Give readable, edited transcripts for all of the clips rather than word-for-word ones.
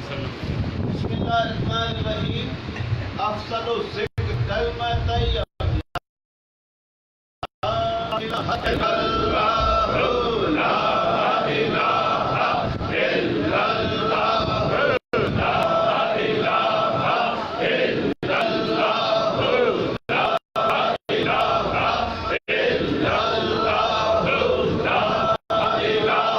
बिस्मिल्लाहिर्रहमानिर्रहीम। अफज़लु ज़िक्र कलमा तैयब ला इलाहा इल्लल्लाह ला इलाहा इल्लल्लाह ला इलाहा इल्लल्लाह ला इलाहा इल्लल्लाह ला इलाहा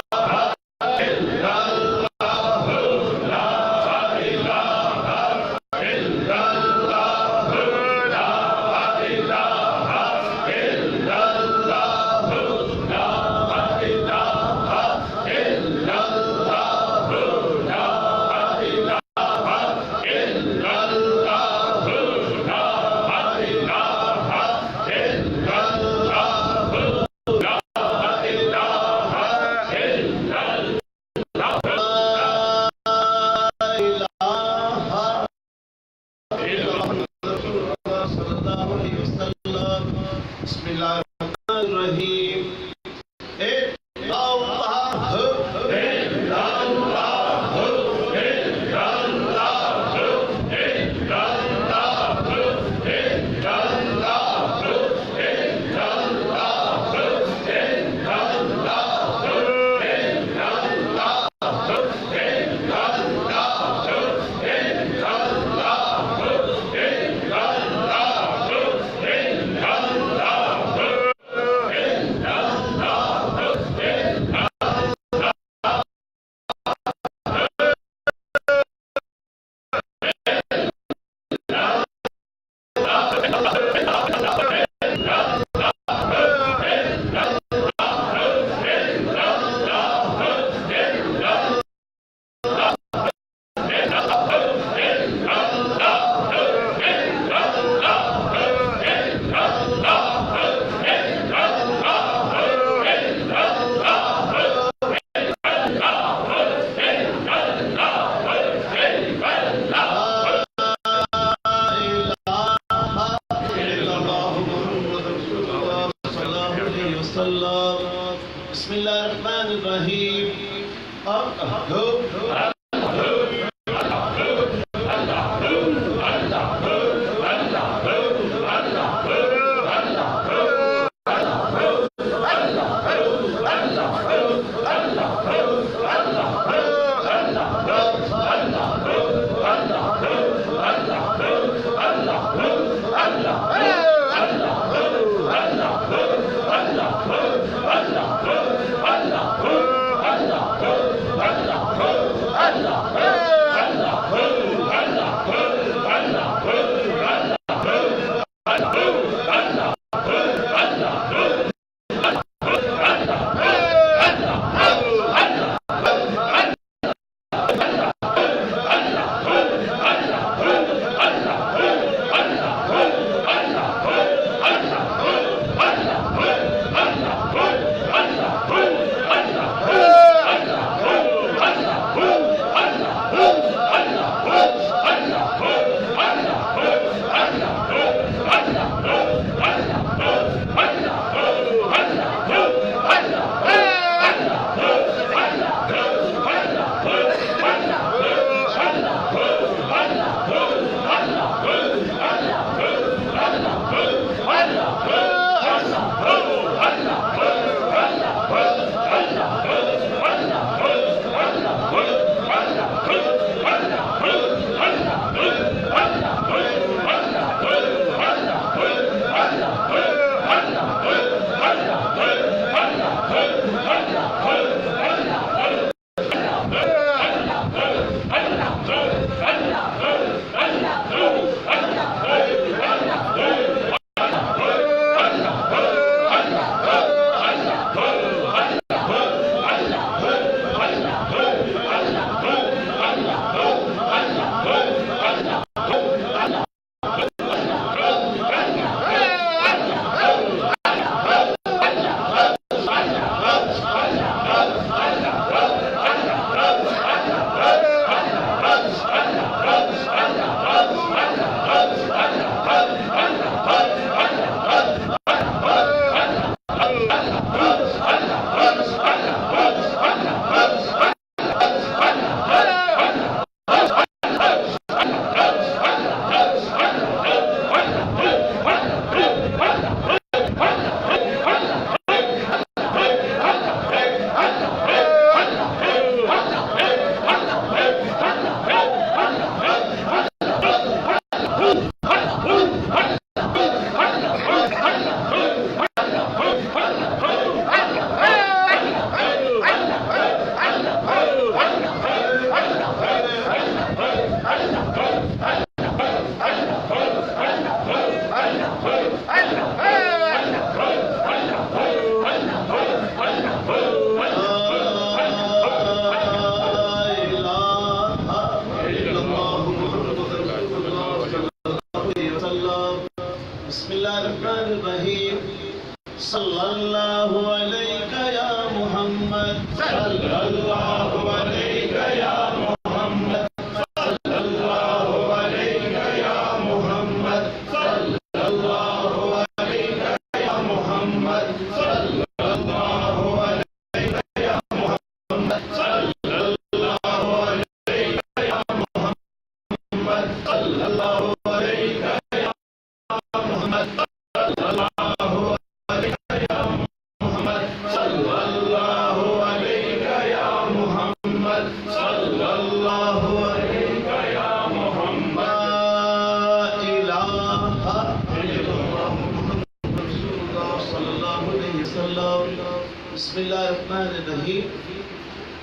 बिस्मिल्लाहिर्रहमानिर्रहीम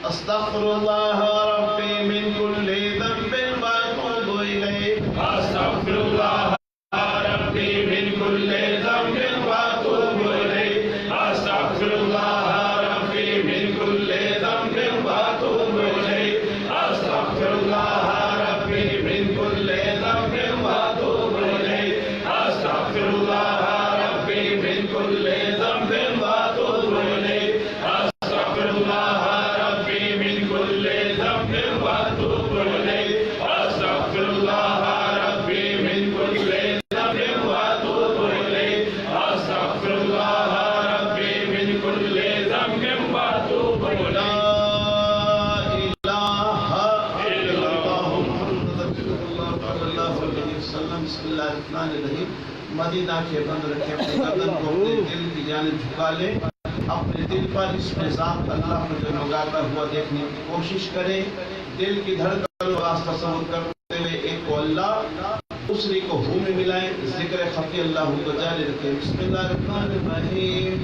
अस्तगफिरुल्लाह रब्बी मिन कुल्ली ज़ंबिन व अतूबु इलैह अस्तगफिरुल्लाह रब्बी मिन कुल्ली ज़ंबिन व अतूबु इलैह अस्तगफिरुल्लाह रब्बी मिन कुल्ली ज़ंबिन व अतूबु इलैह अस्तगफिरुल्लाह रब्बी मिन कुल्ली ज़ंबिन व अतूबु इलैह अस्तगफिरुल्लाह रब्बी मिन कुल्ली ज़ंबिन व अतूबु इलैह अस्तगफिरुल्लाह रब्बी मिन कुल्ली ज़ंबिन व अतूबु इलैह अस्तगफिरुल्लाह रब्बी मिन कुल्ली ज़ंबिन व अतूबु इलैह अस्तगफिरुल्लाह रब्बी मिन कुल्ली ज़ंबिन व अतूबु इलैह मदीना के बंद रखे अपने गर्दन को अपने दिल की जानिब झुका ले, अपने दिल पर इस निज़ाम अल्लाह को जो लगाता हुआ देखने की कोशिश करे। दिल की धड़कन वास्ता तसव्वुर करते हुए एक को अल्लाह दूसरी को हु में मिलाएं, जिक्र खफी अल्लाह को जारी रखें। बिस्मिल्लाहिर्रहमानिर्रहीम।